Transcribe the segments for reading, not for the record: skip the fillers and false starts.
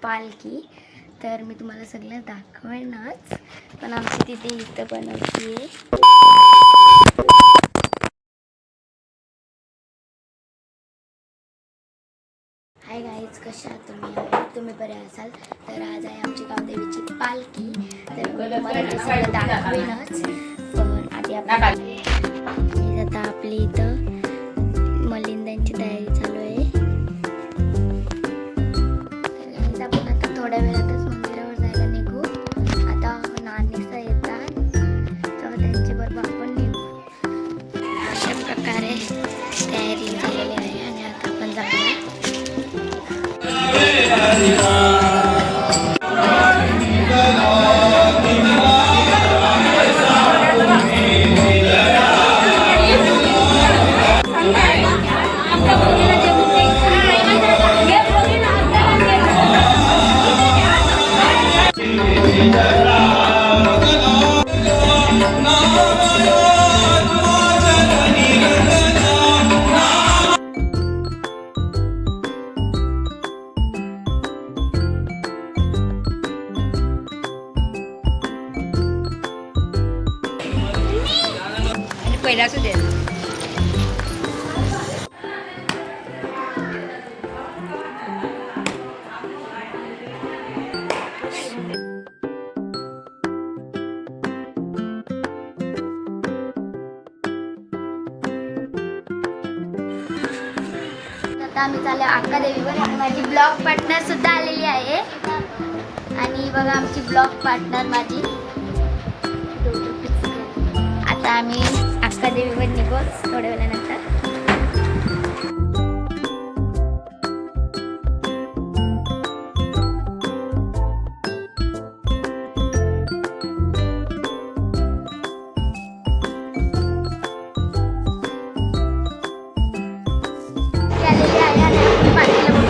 पालखी. तर मी तुम्हाला सगळं दाखवेनच, पण आमची तिथे इथं बनवते. हाय गाईज, कशा आहात तुम्ही बरे असाल. तर आज आहे आमची गावदेवीची पालखी. तर मी तुम्हाला ते सगळं दाखवेनच, पण आधी आता आपली इथं मलिंद्यांची तयारी चालू आहे. तर आपण आता थोड्या वेळातच मंदिरावर जायला निघू. आता नानीसा येतात तेव्हा त्यांच्याबरोबर आपण निघू. अशा प्रकारे तयारी झालेली आहे आणि आता आपण जाऊया. पहिला असू दे. आता आम्ही चाललो अक्का देवीवर आणि माझी ब्लॉग पार्टनर सुद्धा आलेली आहे. आणि बघा आमची ब्लॉग पार्टनर माझी. आता आम्ही अक्का देवीवर निघू थोड्या वेळानंतर. आलेली आहे आणि आम्ही पालखीला बघू.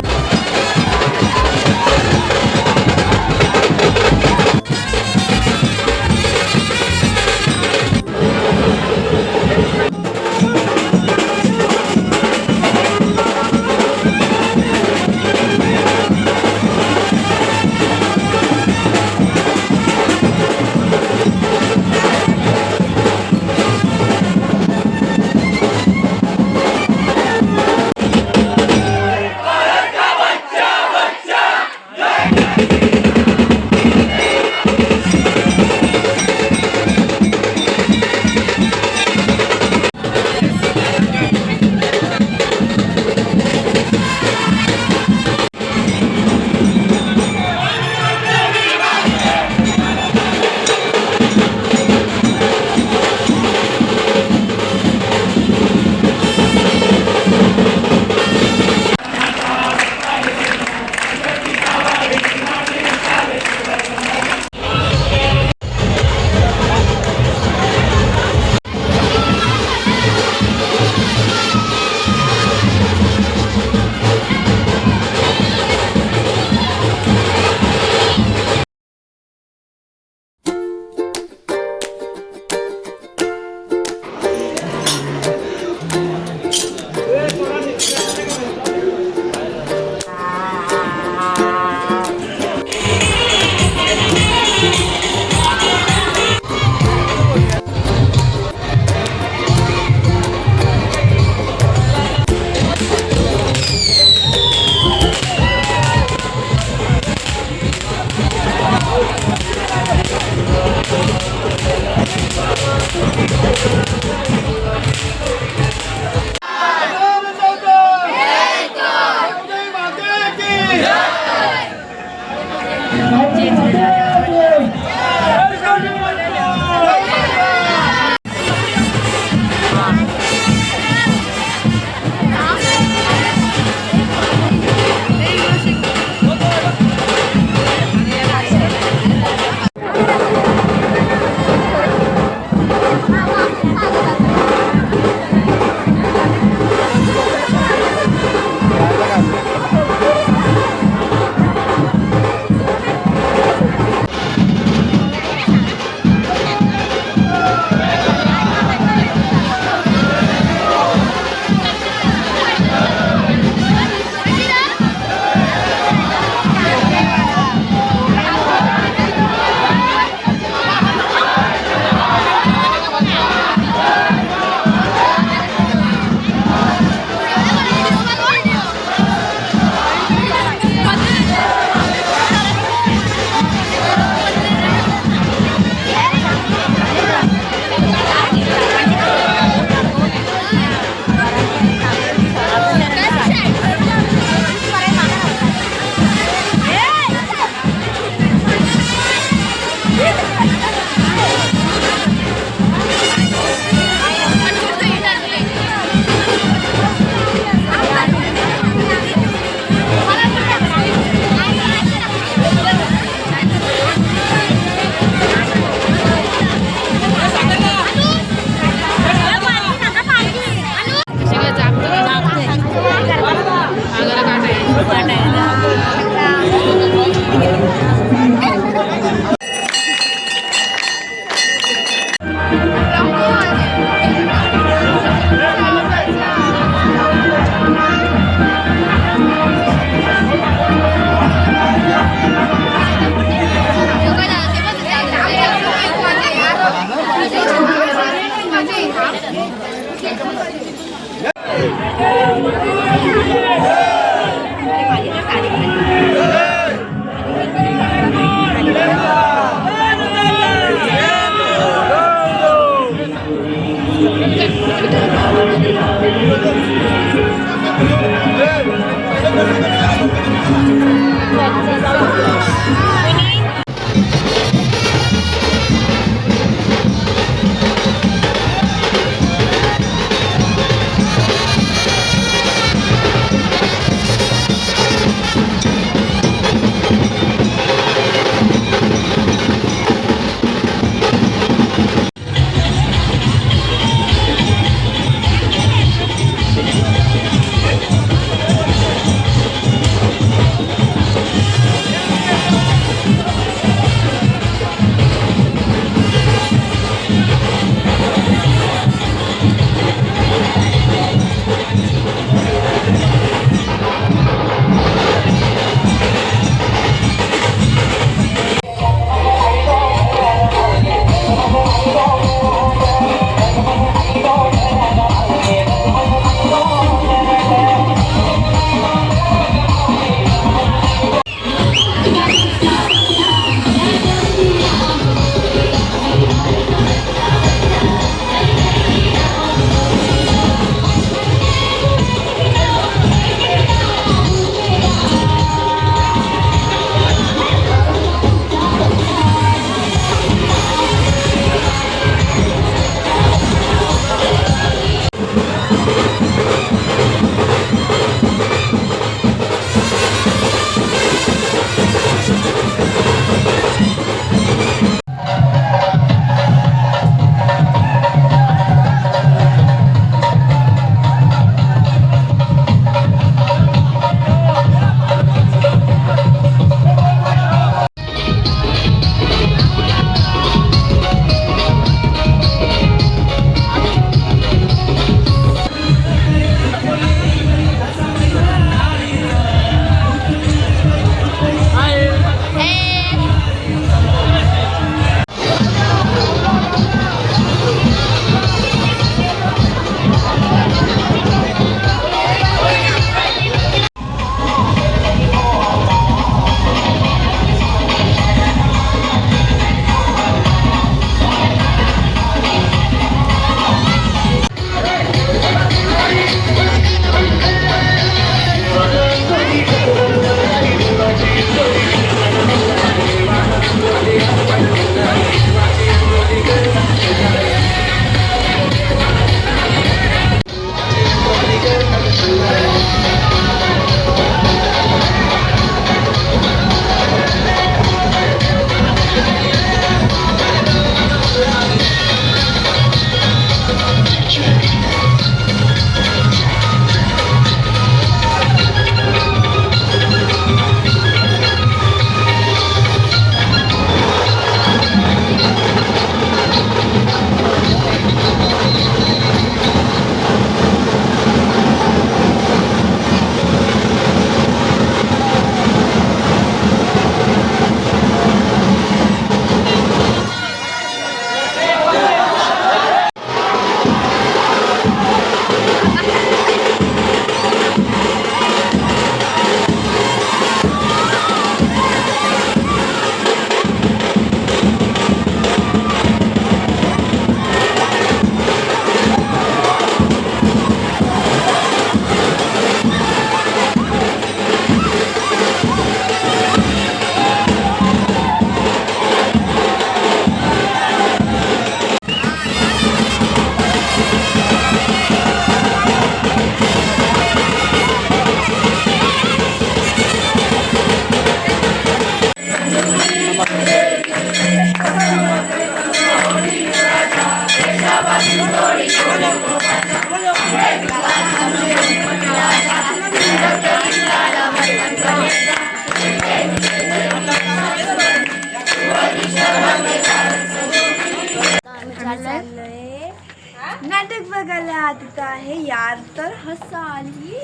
नाटक बघायला तिथं आहे यार तर हसाली.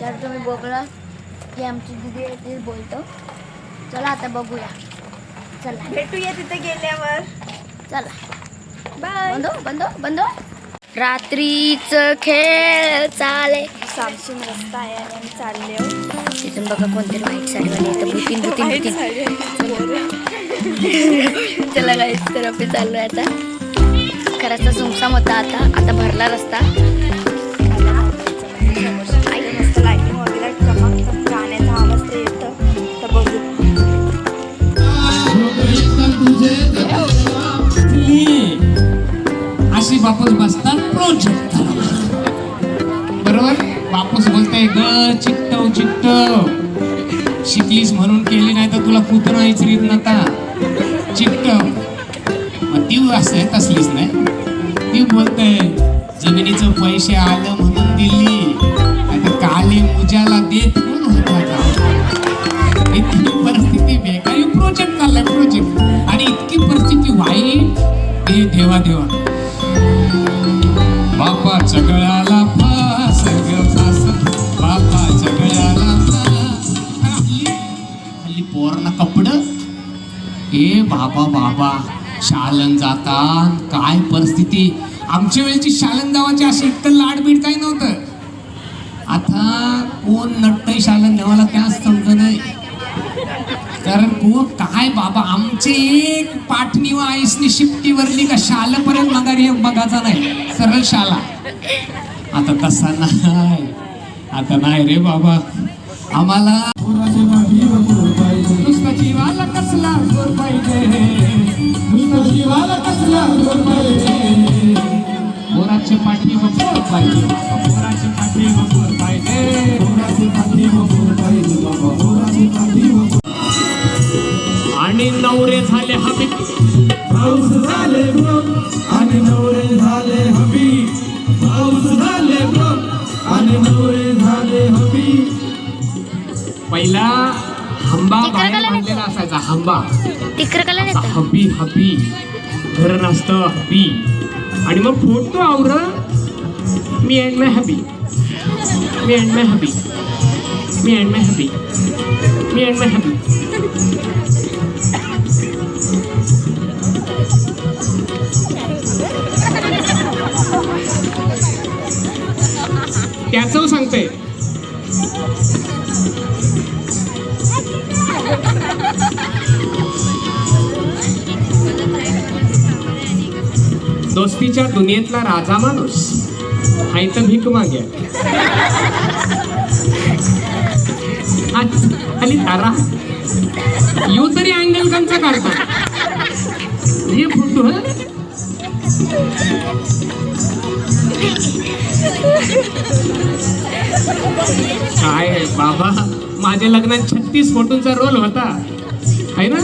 जर तुम्ही बघलं की आमची दिदी ते बोलतो. चला आता बघूया. चला भेटूया तिथे गेल्यावर. चला बाय. बंदो रात्रीच खेळ चाले. सामसून रस्ता आहे आणि आम्ही चालले. तिथून बघा कोणतरी वाईट साडीवाले येतं. भुतीन चला गाईस तर आपण चाललोय आता. खरंच सुमसाम होता आता भरला रस्ता. मस्त लाईटिंग वगैरे चमक गाण्याचा आवाज ते येतं तर बघू. अशी बापूस बसतात प्रोजेक्ट बरोबर. बापूस बोलताय ग चिकटव शिकलीस म्हणून केली नाही तर तुला कुठं नाहीच रीत नका चिकटव. मग ती असं तसलीच नाही. ती बोलतय जमिनीचं पैसे आलं म्हणून दिली आता काली मुजाला देत म्हणून होता. इतकी परिस्थिती बेकारी प्रोजेक्ट चाललाय प्रोजेक्ट आणि इतकी परिस्थिती वाईट हे देवा बापाच्या गळ्याला फास बापाच्या गळ्याला हल्ली पोरणा कपड ए बाबा शालन जाता. काय परिस्थिती. आमच्या वेळची शालन जावाची अशी इतकं लाडबीड काही नव्हतं. आता कोण नटतंय शालन देवाला त्याच समजत नाही. कारण काय बाबा आमचे एक पाठणीवा आईसनी शिफ्टीवरली का शालापर्यंत माघारी बघायचा नाही सरळ शाला. आता तसा नाही. आता नाही रे बाबा. आम्हाला नुसता जीवाला कसला जोर पाहिजे. नुसता जीवाला कसला जोर पाहिजे. पोराचे पाठी बोर पाहिजे. पोराचे पाठी बोर पाहिजे. पोराचे पाठी बोर पाहिजे. बाबा पोराचे पाठी बोर. आणि नवरे झाले हबी पाऊस झाले आणि नवरे झाले हबी. पाऊस झाले आणि नवरे झाले हबी. पहिला हंबा बाहेर बांधलेला असायचा. हंबा हबी घर नसतं हबी. आणि मग photo our me and my hubby me and my hubby me and my hubby me and my hubby. त्याचं सांगते. दोस्तीच्या दुनियेतला राजा माणूस हाय तर भीक माग्या. खाली तारा येऊ तरी अँगल कंचा काढता हे फोटो. काय बाबा माझ्या लग्नात 36 फोटोंचा रोल होता आहे ना.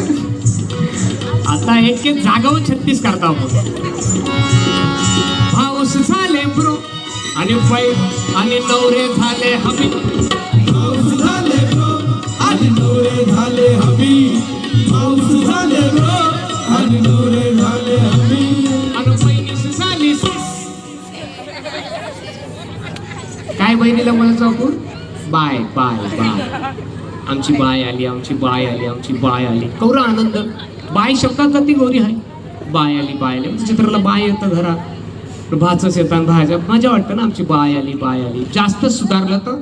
आता एक जागावर 36 करता आपण. पाऊस झाले ब्रो आणि आणि नवरे झाले हबी. पाऊस झाले ब्रो आणि नवरे झाले हबी. पाऊस झाले ब्रो आणि नवरे झाले हबी. आणि बहिणीस झाली काय बहिणीला म्हणायचं आपण बाय बाय बाय. आमची बाय आली आमची बाय आली आमची बाय आली. कौरा आनंद. बाय शब्दात ती गौरी आहे. बाय आली चित्राला बाय येतं घरा भाचच येतात भाज्या मजा वाटतं ना. आमची बाय आली बाय आली. जास्त सुधारलं तर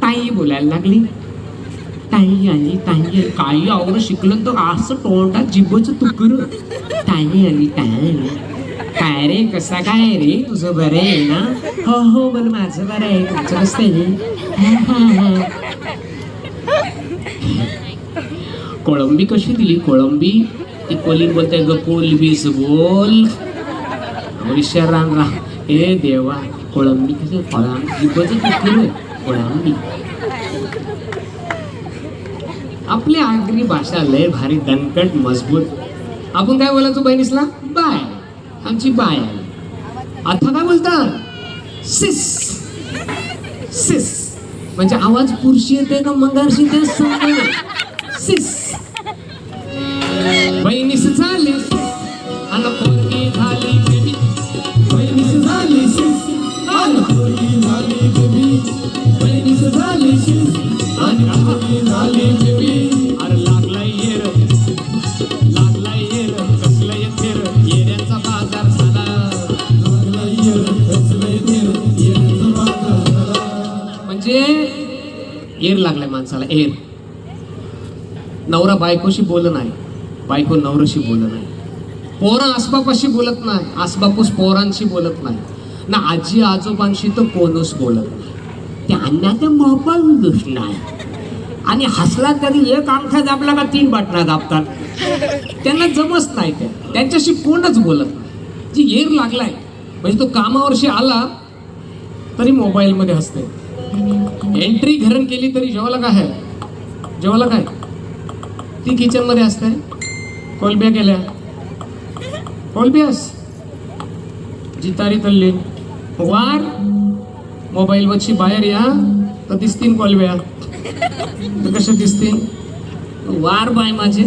ताई बोलायला लागली. ताई आली ताई आली. काही आवडं शिकलं तर असं तोंडात जिभचं तुकर. ताई आली ताई आली. काय रे कसा काय रे तुझं बरं आहे ना. हो बरं माझं बरं आहे. तुमचं कसं आहे. कोळंबी कशी दिली कोळंबी. ती कोली बोलते ग कोलबीस बोल. शरण राह हे देवा. कोळंबी कसं कोळंबी कोळंबी. आपली आगरी भाषा लय भारी दणकट मजबूत. आपण काय बोलायचो बहिणीसला? बाय, आमची बाय आली. आता काय बोलतात? सिस. सिस म्हणजे आवाज पुरुषी येते का मंगारशी ते समजेना. सिस. बहिणीस झाली आणि पोरगी झाली बेबी. बहिणीस झाली सिस आणि पोरगी झाली बेबी. बहिणीस झाली सिस आणि पोरगी झाली बेबी. अरे लागलाय येर, लागलाय येर, कसलंय थेर, येऱ्याचा बाजार झाला. लागलाय येर, कसलंय थेर, येऱ्याचा बाजार झाला. म्हणजे येर लागलाय माणसाला, येर. नवरा बायकोशी बोलत नाही, बायको नवऱ्याशी बोलत नाही, पोरं आसबापाशी बोलत नाही, आसबापूस पोरांशी बोलत नाही ना, आजी आजोबांशी तर कोणच बोलत नाही. त्यांना ते मोबाईल दिसणार आणि हसला तरी एक अंगठा दाबला का 3 बटना दाबतात. त्यांना जमच नाही, त्यांच्याशी कोणच बोलत नाही. जी येर लागलाय म्हणजे तो कामावरशी आला तरी मोबाईलमध्ये हसते. एंट्री घरून केली तरी जेवायला काय आहे, जेवायला काय, ती किचन मध्ये असते. कोलब्या केल्या, कोलब्यास जितारी तल्ली वार मोबाईल वरची बाहेर या तर दिसतील कोलब्या. तर कशा दिसतील? वार बाय माझे